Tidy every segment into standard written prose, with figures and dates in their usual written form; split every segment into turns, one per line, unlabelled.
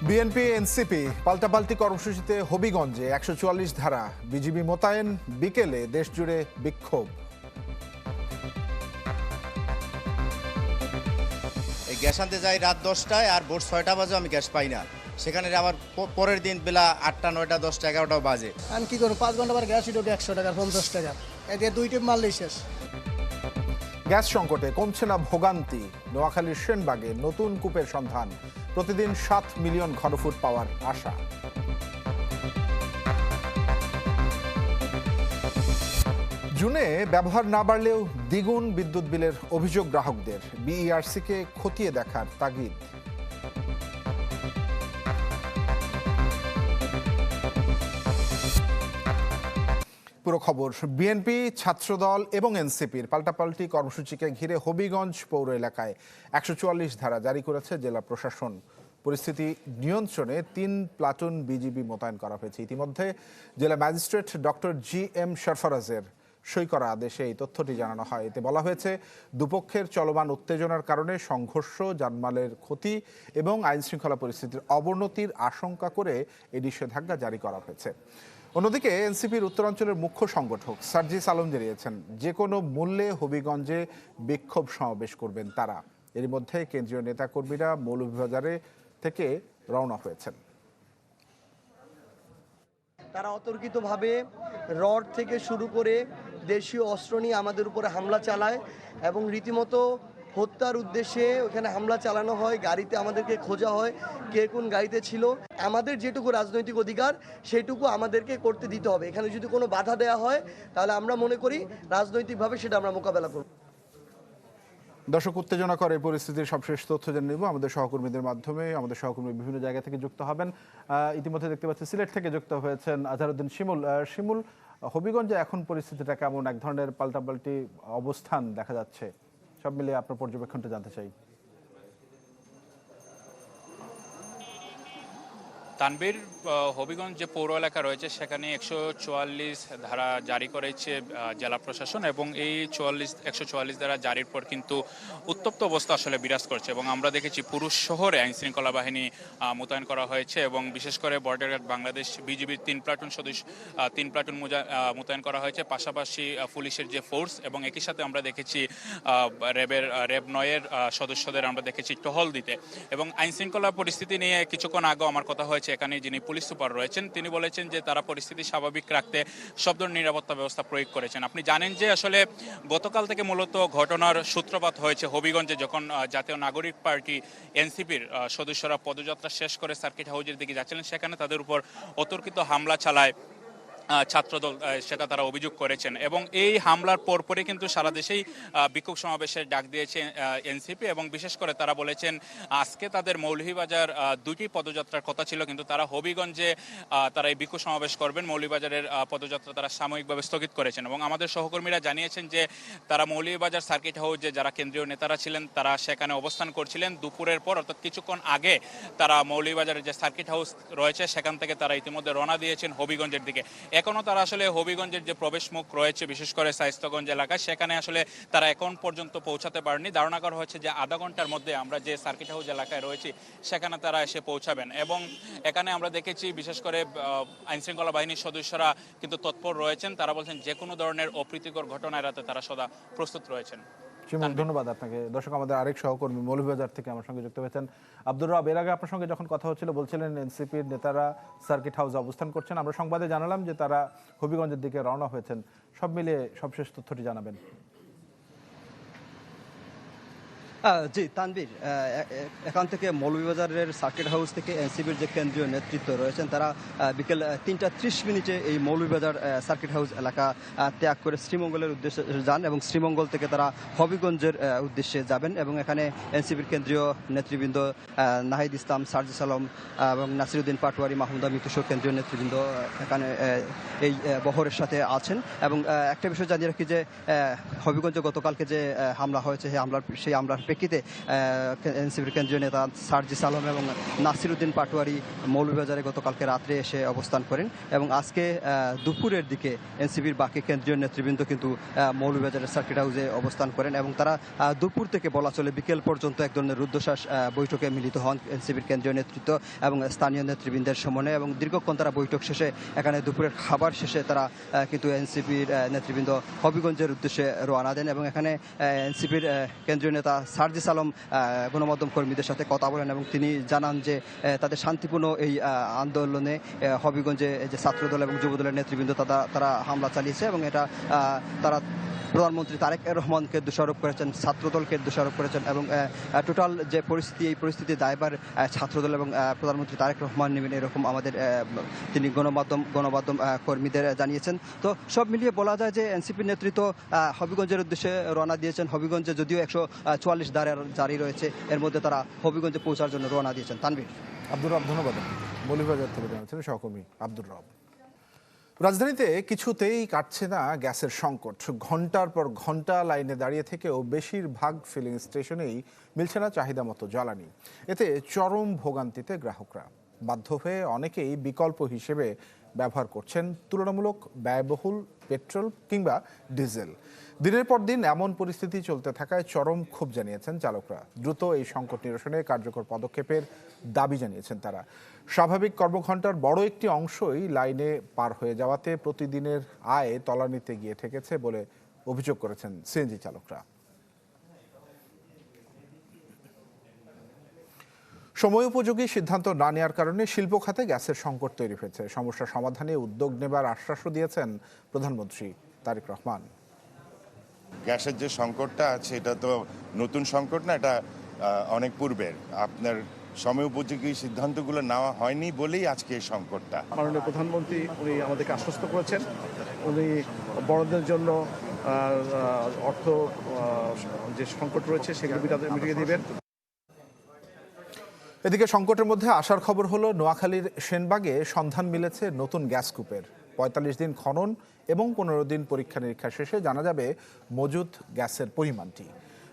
BNP NCP পাল্টাপাল্টি কর্মসূচিতে হবিগঞ্জে ১৪৪ ধারা বিজিবি মোতায়েন, বিকেলে দেশজুড়ে বিক্ষোভ।
গ্যাস আনতে যাই রাত 10টায়, আর ভোর 6টা বাজে আমি গ্যাস পাই না। সেখানে আবার পরের দিন বেলা 8টা, 9টা, 10টা, 11টাও বাজে।
আমি কি করবো, 5 ঘন্টা পর গ্যাস উঠে 100 টাকা, 50 টাকা, এতে 2 টিপ মারলেই শেষ।
গ্যাস সংকটে কমছে না ভোগান্তি। নোয়াখালীর সেনবাগে নতুন কূপের সন্ধান, প্রতিদিন 7 মিলিয়ন ঘনফুট পাওয়ার আশা। জুনে ব্যবহার না বাড়লেও দ্বিগুণ বিদ্যুৎ বিলের অভিযোগ গ্রাহকদের, বিইআরসিকে খতিয়ে দেখার তাগিদ। পুরো খবর। বিএনপি, ছাত্রদল এবং এনসিপির পাল্টাপাল্টি কর্মসূচিকে ঘিরে হবিগঞ্জ পৌর এলাকায় ১৪৪ ধারা জারি করেছে জেলা প্রশাসন। পরিস্থিতি নিয়ন্ত্রণে 3 প্লাটুন বিজিবি মোতায়েন করা হয়েছে। ইতিমধ্যে জেলা ম্যাজিস্ট্রেট ডক্টর GM সরফরাজের সই করা আদেশে এই তথ্যটি জানানো হয়। এতে বলা হয়েছে, দুপক্ষের চলমান উত্তেজনার কারণে সংঘর্ষ, জানমালের ক্ষতি এবং আইনশৃঙ্খলা পরিস্থিতির অবনতির আশঙ্কা করে এই নিষেধাজ্ঞা জারি করা হয়েছে। অন্যদিকে এনসিপির উত্তরাঞ্চলের মুখ্য সংগঠক সার্জিস আলম জানিয়েছেন, যে কোনো মূল্যে হবিগঞ্জে বিক্ষোভ সমাবেশ করবেন তারা। এর মধ্যে কেন্দ্রীয় নেতাকর্মীরা মৌলভীবাজারে থেকে রওনা হয়েছেন।
তারা অতর্কিতভাবে রড থেকে শুরু করে দেশীয় অস্ত্র নিয়ে আমাদের উপরে হামলা চালায় এবং রীতিমতো হত্যার উদ্দেশ্যে ওখানে হামলা চালানো হয়। গাড়িতে আমাদেরকে খোঁজা হয় কে কোন গাড়িতে ছিল। আমাদের যেটুকু রাজনৈতিক অধিকার সেটুকু আমাদেরকে করতে দিতে হবে। এখানে যদি কোনো বাধা দেওয়া হয় তাহলে আমরা মনে করি রাজনৈতিকভাবে সেটা আমরা মোকাবেলা করব।
দর্শক, উত্তেজনাকর এই পরিস্থিতির সবশেষ তথ্য জেনে নেব আমাদের সহকর্মীদের মাধ্যমে। আমাদের সহকর্মী বিভিন্ন জায়গা থেকে যুক্ত হবেন। ইতিমধ্যে দেখতে পাচ্ছি সিলেট থেকে যুক্ত হয়েছেন আজহারউদ্দিন শিমুল। হবিগঞ্জে এখন পরিস্থিতিটা কেমন? এক ধরনের পাল্টাপাল্টি অবস্থান দেখা যাচ্ছে, সব মিলিয়ে আপনার পর্যবেক্ষণটা জানতে চাই।
তানবীর, হবিগঞ্জ যে পৌর এলাকা রয়েছে সেখানে 144 ধারা জারি করেছে জেলা প্রশাসন এবং এই 144 ধারা জারির পর কিন্তু উত্তপ্ত অবস্থা আসলে বিরাজ করছে এবং আমরা দেখেছি পুরো শহরে আইনশৃঙ্খলা বাহিনী মোতায়েন করা হয়েছে এবং বিশেষ করে বর্ডার গার্ড বাংলাদেশ বিজিবির 3 প্লাটুন মোতায়েন করা হয়েছে, পাশাপাশি পুলিশের যে ফোর্স এবং একই সাথে আমরা দেখেছি র্যাব 9-এর সদস্যদের আমরা দেখেছি টহল দিতে। এবং আইনশৃঙ্খলা পরিস্থিতি নিয়ে কিছুক্ষণ আগে আমার কথা হয়েছে, এখানে যিনি পুলিশ সুপার রয়েছেন তিনি বলেছেন যে তারা পরিস্থিতি স্বাভাবিক রাখতে সব ধরনের নিরাপত্তা ব্যবস্থা প্রয়োগ করেছেন। আপনি জানেন যে আসলে গতকাল থেকে মূলত ঘটনার সূত্রপাত হয়েছে হবিগঞ্জে, যখন জাতীয় নাগরিক পার্টি এনসিপির সদস্যরা পদযাত্রা শেষ করে সার্কিট হাউজের দিকে যাচ্ছিলেন, সেখানে তাদের উপর অতর্কিত হামলা চালায় ছাত্রদল, সেটা তারা অভিযোগ করেছেন। এবং এই হামলার পরপরই কিন্তু সারা দেশেই বিক্ষোভ সমাবেশের ডাক দিয়েছে এনসিপি এবং বিশেষ করে তারা বলেছেন আজকে তাদের মৌলভীবাজার 2টি পদযাত্রার কথা ছিল, কিন্তু তারা হবিগঞ্জে তারা এই বিক্ষোভ সমাবেশ করবেন। মৌলভীবাজারের পদযাত্রা তারা সাময়িকভাবে স্থগিত করেছেন এবং আমাদের সহকর্মীরা জানিয়েছেন যে তারা মৌলভীবাজার সার্কিট হাউসে যারা কেন্দ্রীয় নেতারা ছিলেন তারা সেখানে অবস্থান করছিলেন। দুপুরের পর অর্থাৎ কিছুক্ষণ আগে তারা মৌলভীবাজারের যে সার্কিট হাউস রয়েছে সেখান থেকে তারা ইতিমধ্যে রওনা দিয়েছেন হবিগঞ্জের দিকে। এখনও তারা আসলে হবিগঞ্জের যে প্রবেশ মুখ রয়েছে বিশেষ করে শায়েস্তাগঞ্জ এলাকায় সেখানে আসলে তারা এখন পর্যন্ত পৌঁছাতে পারেনি। ধারণা করা হচ্ছে যে আধা ঘন্টার মধ্যে আমরা যে সার্কিট হাউস এলাকায় রয়েছি সেখানে তারা এসে পৌঁছাবেন। এবং এখানে আমরা দেখেছি বিশেষ করে আইনশৃঙ্খলা বাহিনীর সদস্যরা কিন্তু তৎপর রয়েছেন। তারা বলছেন যে কোনো ধরনের অপ্রীতিকর ঘটনা এড়াতে তারা সদা প্রস্তুত রয়েছেন।
ধন্যবাদ আপনাকে। দর্শক, আমাদের আরেক সহকর্মী মৌলভীবাজার থেকে আমার সঙ্গে যুক্ত হয়েছেন আব্দুর রব। এর আগে আপনার সঙ্গে যখন কথা হচ্ছিল বলছিলেন এনসিপির নেতারা সার্কিট হাউসে অবস্থান করছেন। আমরা সংবাদে জানালাম যে তারা হবিগঞ্জের দিকে রওনা হয়েছেন। সব মিলিয়ে সবশেষ তথ্যটি জানাবেন।
জি তানবীর, এখান থেকে মৌলভীবাজারের সার্কিট হাউস থেকে এনসিপির যে কেন্দ্রীয় নেতৃত্ব রয়েছেন তারা বিকেল 3:30 এই মৌলভীবাজার সার্কিট হাউস এলাকা ত্যাগ করে শ্রীমঙ্গলের উদ্দেশ্যে যান এবং শ্রীমঙ্গল থেকে তারা হবিগঞ্জের উদ্দেশ্যে যাবেন এবং এখানে এনসিপির কেন্দ্রীয় নেতৃবৃন্দ নাহিদ ইসলাম, সার্জিস আলম এবং নাসিরউদ্দিন পাটোয়ারি, মাহমুদা মিতুসহ কেন্দ্রীয় নেতৃবৃন্দ এখানে এই বহরের সাথে আছেন। এবং একটা বিষয় জানিয়ে রাখি যে হবিগঞ্জে গতকালকে যে হামলা হয়েছে সেই হামলার প্রেক্ষিতে এনসিপির কেন্দ্রীয় নেতা সার্জিস আলম এবং নাসিরউদ্দিন পাটোয়ারি মৌলভীবাজারে গতকালকে রাত্রে এসে অবস্থান করেন এবং আজকে দুপুরের দিকে এনসিপির বাকি কেন্দ্রীয় নেতৃবৃন্দ কিন্তু মৌলভীবাজারের সার্কিট হাউসে অবস্থান করেন এবং তারা দুপুর থেকে বলা চলে বিকেল পর্যন্ত এক ধরনের রুদ্ধশ্বাস বৈঠকে মিলিত হন এনসিপির কেন্দ্রীয় নেতৃত্ব এবং স্থানীয় নেতৃবৃন্দের সমন্বয়ে এবং দীর্ঘক্ষণ তারা বৈঠক শেষে এখানে দুপুরের খাবার শেষে তারা কিন্তু এনসিপির নেতৃবৃন্দ হবিগঞ্জের উদ্দেশ্যে রওনা দেন এবং এখানে এনসিপির কেন্দ্রীয় নেতা সার্জিস আলম গণমাধ্যম কর্মীদের সাথে কথা বলেন এবং তিনি জানান যে তাদের শান্তিপূর্ণ এই আন্দোলনে হবিগঞ্জে যে ছাত্রদল এবং যুবদলের নেতৃবৃন্দ তারা হামলা চালিয়েছে এবং এটা তারা প্রধানমন্ত্রী তারেক রহমানকে দোষারোপ করেছেন, ছাত্রদলকে দোষারোপ করেছেন এবং টোটাল যে পরিস্থিতি এই পরিস্থিতি দায়ভার ছাত্রদল এবং প্রধানমন্ত্রী তারেক রহমান নেবেন এরকম আমাদের তিনি গণমাধ্যম কর্মীদের জানিয়েছেন। তো সব মিলিয়ে বলা যায় যে এনসিপির নেতৃত্ব হবিগঞ্জের উদ্দেশ্যে রওনা দিয়েছেন। হবিগঞ্জে যদিও 144 ধারা জারি রয়েছে, এর মধ্যে তারা হবিগঞ্জে পৌঁছার জন্য রওনা দিয়েছেন। তানভীর।
আব্দুর রব, ধন্যবাদ। মৌলভীবাজার থেকে জানাচ্ছেন সহকর্মী আব্দুর রব। রাজধানীতে কিছুতেই কাটছে না গ্যাসের সংকট। ঘন্টার পর ঘন্টা লাইনে দাঁড়িয়ে থেকেও বেশিরভাগ ফিলিং স্টেশনেই মিলছে না চাহিদা মতো জ্বালানি। এতে চরম ভোগান্তিতে গ্রাহকরা। বাধ্য হয়ে অনেকেই বিকল্প হিসেবে ব্যবহার করছেন তুলনামূলক ব্যয়বহুল পেট্রোল কিংবা ডিজেল। দিনের পর দিন এমন পরিস্থিতি চলতে থাকায় চরম ক্ষোভ জানিয়েছেন চালকরা। দ্রুত এই সংকট নিরসনে কার্যকর পদক্ষেপের দাবি জানিয়েছেন তারা। স্বাভাবিক কর্মঘণ্টার বড় একটি অংশই লাইনে পার হয়ে যাওয়াতে প্রতিদিনের আয় তলানিতে গিয়ে ঠেকেছে বলে অভিযোগ করেছেন সিএনজি চালকরা। সময় উপযোগী সিদ্ধান্ত না নেওয়ার কারণে শিল্প খাতে গ্যাসের সংকট তৈরি হয়েছে। সমস্যা সমাধানে উদ্যোগ নেবার আশ্বাসও দিয়েছেন প্রধানমন্ত্রী তারেক রহমান।
গ্যাসের যে সংকটটা আছে এটা তো নতুন সংকট না, এটা অনেক পূর্বের। আপনার সময় উপযোগী সিদ্ধান্তগুলো নেওয়া হয়নি বলেই আজকে এই সংকটটা।
মাননীয় প্রধানমন্ত্রী উনি আমাদেরকে আশ্বস্ত করেছেন, উনি বড়দের জন্য অর্থ যে সংকট রয়েছে সেগুলো মিটিয়ে দেবেন।
এদিকে সংকটের মধ্যে আসার খবর হলো নোয়াখালীর সেনবাগে সন্ধান মিলেছে নতুন গ্যাস কূপের। ৪৫ দিন খনন এবং ১৫ দিন পরীক্ষা নিরীক্ষা শেষে জানা যাবে মজুদ গ্যাসের পরিমাণটি।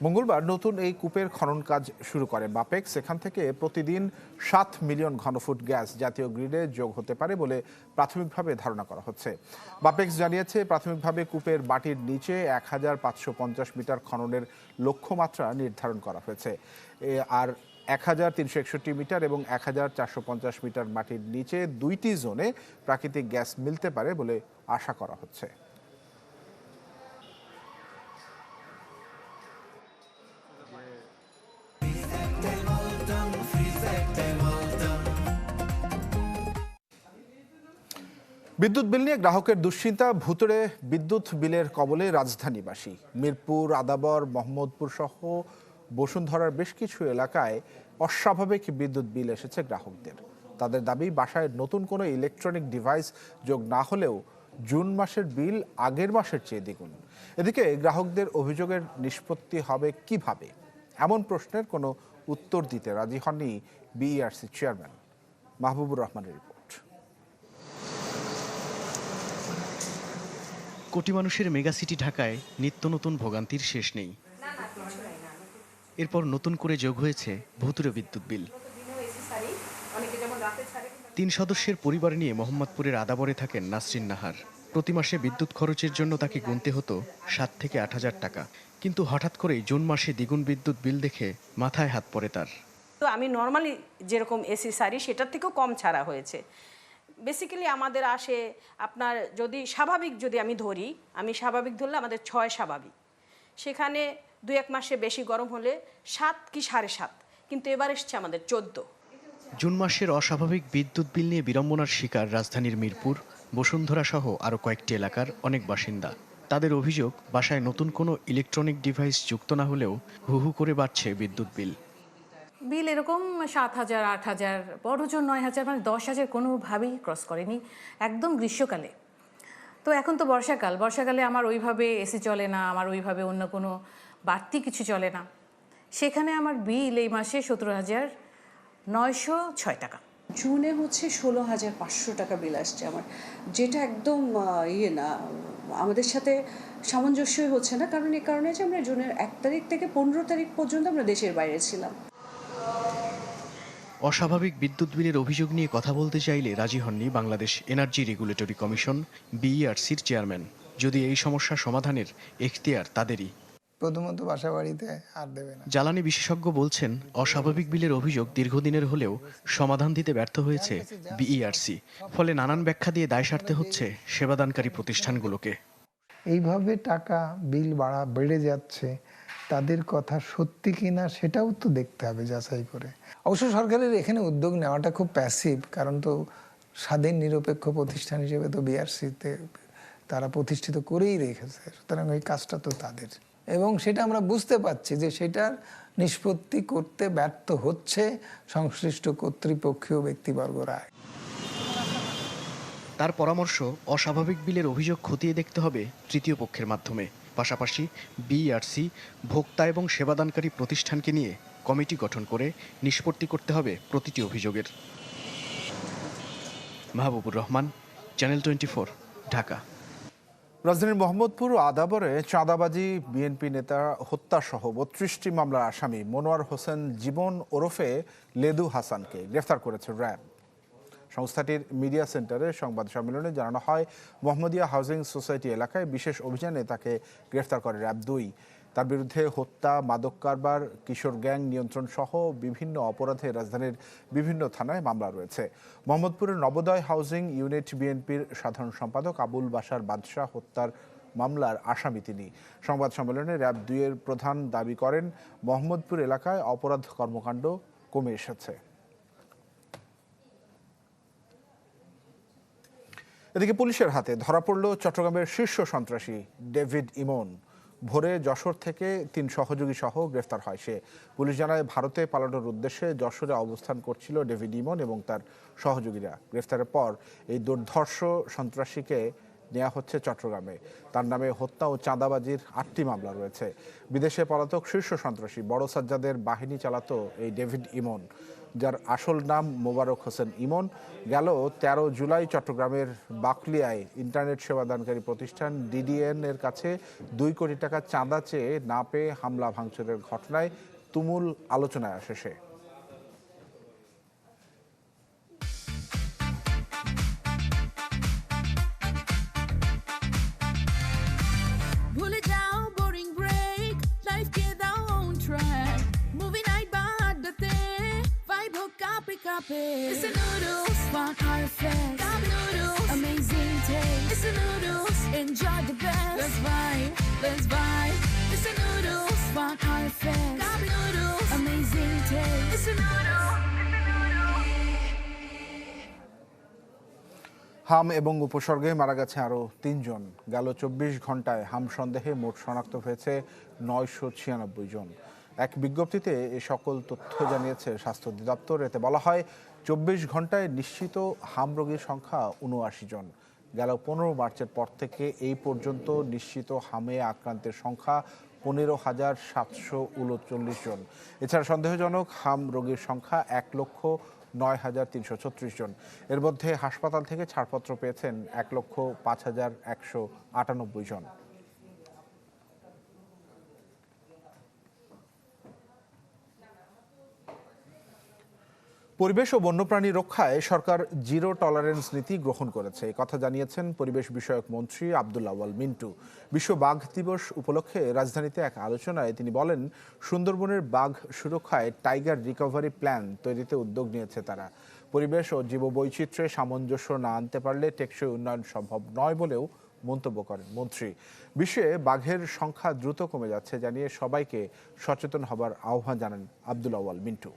মঙ্গলবার নতুন এই কূপের খনন কাজ শুরু করে বাপেক্স। সেখান থেকে প্রতিদিন ৭ মিলিয়ন ঘনফুট গ্যাস জাতীয় গ্রিডে যোগ হতে পারে বলে প্রাথমিকভাবে ধারণা করা হচ্ছে। বাপেক্স জানিয়েছে প্রাথমিকভাবে কূপের বাটির নিচে ১৫৫০ মিটার খননের লক্ষ্যমাত্রা নির্ধারণ করা হয়েছে। আর ১৩৬১ মিটার এবং ১৪৫০ মিটার মাটির নিচে ২টি জোনে প্রাকৃতিক গ্যাস মিলতে পারে বলে আশা করা হচ্ছে। বিদ্যুৎ বিল নিয়ে গ্রাহকের দুশ্চিন্তা। ভুতুড়ে বিদ্যুৎ বিলের কবলে রাজধানীবাসী। মিরপুর, আদাবর, মোহাম্মদপুর সহ বসুন্ধরার বেশ কিছু এলাকায় অস্বাভাবিক বিদ্যুৎ বিল এসেছে গ্রাহকদের। তাদের দাবি, বাসায় নতুন কোনো ইলেকট্রনিক ডিভাইস যোগ না হলেও জুন মাসের বিল আগের মাসের চেয়ে দ্বিগুণ। এদিকে গ্রাহকদের অভিযোগের নিষ্পত্তি হবে কিভাবে, এমন প্রশ্নের কোনো উত্তর দিতে রাজি হননি বিইআরসি চেয়ারম্যান। মাহবুবুর রহমানের রিপোর্ট।
কোটি মানুষের মেগাসিটি ঢাকায় নিত্য নতুন ভোগান্তির শেষ নেই। এরপর নতুন করে যোগ হয়েছে ভুতুড়ে বিদ্যুৎ বিল। ৩ সদস্যের পরিবার নিয়ে মোহাম্মদপুরের আদাবরে থাকেন নাসরিন নাহার। প্রতি মাসে বিদ্যুৎ খরচের জন্য তাকে গুনতে হতো ৭ থেকে ৮ হাজার টাকা। কিন্তু হঠাৎ করেই জুন মাসে দ্বিগুণ বিদ্যুৎ বিল দেখে মাথায় হাত পড়ে তার।
তো আমি নর্মালি যেরকম এসি সারি সেটার থেকেও কম ছাড়া হয়েছে। বেসিক্যালি আমাদের আসে আপনার যদি স্বাভাবিক যদি আমি ধরি, আমি স্বাভাবিক ধরলে আমাদের ৬ স্বাভাবিক, সেখানে ২-১ মাসে বেশি গরম হলে ৭ কি ৭.৫, কিন্তু এবার এসছে আমাদের ১৪।
জুন মাসের অস্বাভাবিক বিদ্যুৎ বিল নিয়ে বিড়ম্বনার শিকার রাজধানীর মিরপুর, বসুন্ধরা সহ আরও কয়েকটি এলাকার অনেক বাসিন্দা। তাদের অভিযোগ, বাসায় নতুন কোনো ইলেকট্রনিক ডিভাইস যুক্ত না হলেও হু হু করে বাড়ছে বিদ্যুৎ বিল।
বিল এরকম ৭,০০০, ৮,০০০, বড়জন ৯,০০০, মানে ১০,০০০ কোনোভাবেই ক্রস করেনি একদম গ্রীষ্মকালে। তো এখন তো বর্ষাকালে আমার ওইভাবে এসি চলে না, আমার ওইভাবে অন্য কোনো বাড়তি কিছু চলে না। সেখানে আমার বিল এই মাসে ১৭,৯০৬ টাকা।
জুনে হচ্ছে ১৬,৫০০ টাকা বিল আসছে আমার, যেটা একদম না, আমাদের সাথে সামঞ্জস্যই হচ্ছে না, কারণ এই কারণে যে আমরা জুনের 1 তারিখ থেকে 15 তারিখ পর্যন্ত আমরা দেশের বাইরে ছিলাম।
অস্বাভাবিক বিদ্যুৎ বিলের অভিযোগ নিয়ে কথা বলতে চাইলে রাজি হননি বাংলাদেশ এনার্জি রেগুলেটরি কমিশন বিইআরসির চেয়ারম্যান। যদি এই সমস্যা সমাধানের এখতিয়ার তাদেরই।
প্রথমত বাসা বাড়িতে আর দেবে না।
জ্বালানি বিশেষজ্ঞ বলছেন, অস্বাভাবিক বিলের অভিযোগ দীর্ঘদিনের হলেও সমাধান দিতে ব্যর্থ হয়েছে বিইআরসি। ফলে নানান ব্যাখ্যা দিয়ে দায় সারতে হচ্ছে সেবাদানকারী প্রতিষ্ঠানগুলোকে।
এইভাবে টাকা বিল বেড়ে যাচ্ছে, তাদের কথা সত্যি কিনা সেটাও তো দেখতে হবে যাচাই করে। অবশ্য সরকারের এখানে উদ্যোগ নেওয়াটা খুব প্যাসিভ, কারণ তো স্বাধীন নিরপেক্ষ প্রতিষ্ঠান হিসেবে তো বিআরসিতে তারা প্রতিষ্ঠিত করেই রেখেছে, সুতরাং ওই কাজটা তো তাদের। এবং সেটা আমরা বুঝতে পারছি যে সেটার নিষ্পত্তি করতে ব্যর্থ হচ্ছে সংশ্লিষ্ট কর্তৃপক্ষীয় ব্যক্তিবর্গরা।
তার পরামর্শ, অস্বাভাবিক বিলের অভিযোগ খতিয়ে দেখতে হবে তৃতীয় পক্ষের মাধ্যমে। পাশাপাশি বিইআরসি, ভোক্তা এবং সেবাদানকারী প্রতিষ্ঠানকে নিয়ে কমিটি গঠন করে নিষ্পত্তি করতে হবে প্রতিটি অভিযোগের। মাহবুবুর রহমান, চ্যানেল 24, ঢাকা।
রাজধানীর মোহাম্মদপুর ও আদাবরে চাঁদাবাজি, বিএনপি নেতা হত্যাসহ 32টি মামলার আসামি মনোয়ার হোসেন জীবন ওরফে লেদু হাসানকে গ্রেফতার করেছে র্যাব। সংস্থাটির মিডিয়া সেন্টারে সংবাদ সম্মেলনে জানানো হয়, মোহাম্মদিয়া হাউজিং সোসাইটি এলাকায় বিশেষ অভিযানে তাকে গ্রেফতার করে র্যাব 2। তার বিরুদ্ধে হত্যা, মাদক কারবার, কিশোর গ্যাং নিয়ন্ত্রণ সহ বিভিন্ন অপরাধে রাজধানীর বিভিন্ন থানায় মামলা রয়েছে। মোহাম্মদপুরের নবোদয় হাউজিং ইউনিট বিএনপির সাধারণ সম্পাদক আবুল বাশার বাদশাহ হত্যার মামলার আসামি তিনি। সংবাদ সম্মেলনে র্যাব 2 এর প্রধান দাবি করেন, মোহাম্মদপুর এলাকায় অপরাধ কর্মকাণ্ড কমে এসেছে। এদিকে পুলিশের হাতে ধরা পড়ল চট্টগ্রামের শীর্ষ সন্ত্রাসী ডেভিড ইমন। ভোরে যশোর থেকে 3 সহযোগী সহ গ্রেফতার হয় সে। পুলিশ জানায়, ভারতে পালানোর উদ্দেশ্যে যশোরে অবস্থান করছিল ডেভিড ইমন এবং তার সহযোগীরা। গ্রেফতারের পর এই দুর্ধর্ষ সন্ত্রাসীকে নেওয়া হচ্ছে চট্টগ্রামে। তার নামে হত্যা ও চাঁদাবাজির 8টি মামলা রয়েছে। বিদেশে পলাতক শীর্ষ সন্ত্রাসী বড় সাজ্জাদের বাহিনী চালাতো এই ডেভিড ইমন, যার আসল নাম মোবারক হোসেন ইমন। গেল 13 জুলাই চট্টগ্রামের বাকলিয়ায় ইন্টারনেট সেবাদানকারী প্রতিষ্ঠান ডিডিএন এর কাছে 2 কোটি টাকা চাঁদা চেয়ে না পেয়ে হামলা ভাঙচুরের ঘটনায় তুমুল আলোচনায় আসে সে।
It's a noodles, spark our fest. Cup noodles, amazing taste. It's a noodles, enjoy the best. Let's vibe. It's a noodles, spark our fest. Cup noodles, amazing taste. It's a noodles.
হাম এবং উপসর্গে মারা গেছে আরও 3 জন। গেল 24 ঘন্টায় হাম সন্দেহে মোট শনাক্ত হয়েছে 996 জন। এক বিজ্ঞপ্তিতে এ সকল তথ্য জানিয়েছে স্বাস্থ্য অধিদপ্তর। এতে বলা হয়, 24 ঘন্টায় নিশ্চিত হাম রোগীর সংখ্যা 79 জন। গেল 15 মার্চের পর থেকে এই পর্যন্ত নিশ্চিত হামে আক্রান্তের সংখ্যা 15,739 জন। এছাড়া সন্দেহজনক হাম রোগীর সংখ্যা 1,09,336 জন। এর মধ্যে হাসপাতাল থেকে ছাড়পত্র পেয়েছেন 1,05,198 জন। পরিবেশ ও বন্যপ্রাণী রক্ষায় সরকার জিরো টলারেন্স নীতি গ্রহণ করেছে, এই কথা জানিয়েছেন পরিবেশ বিষয়ক মন্ত্রী আব্দুল আউয়াল মিন্টু। বিশ্ব বাঘ দিবস উপলক্ষে রাজধানীতে এক আলোচনায় তিনি বলেন, সুন্দরবনের বাঘ সুরক্ষায় টাইগার রিকভারি প্ল্যান তৈরিতে উদ্যোগ নিয়েছে তারা। পরিবেশ ও জীববৈচিত্র্যে সামঞ্জস্য না আনতে পারলে টেকসই উন্নয়ন সম্ভব নয় বলেও মন্তব্য করেন মন্ত্রী। বিশ্বে বাঘের সংখ্যা দ্রুত কমে যাচ্ছে জানিয়ে সবাইকে সচেতন হবার আহ্বান জানান আব্দুল আউয়াল মিন্টু।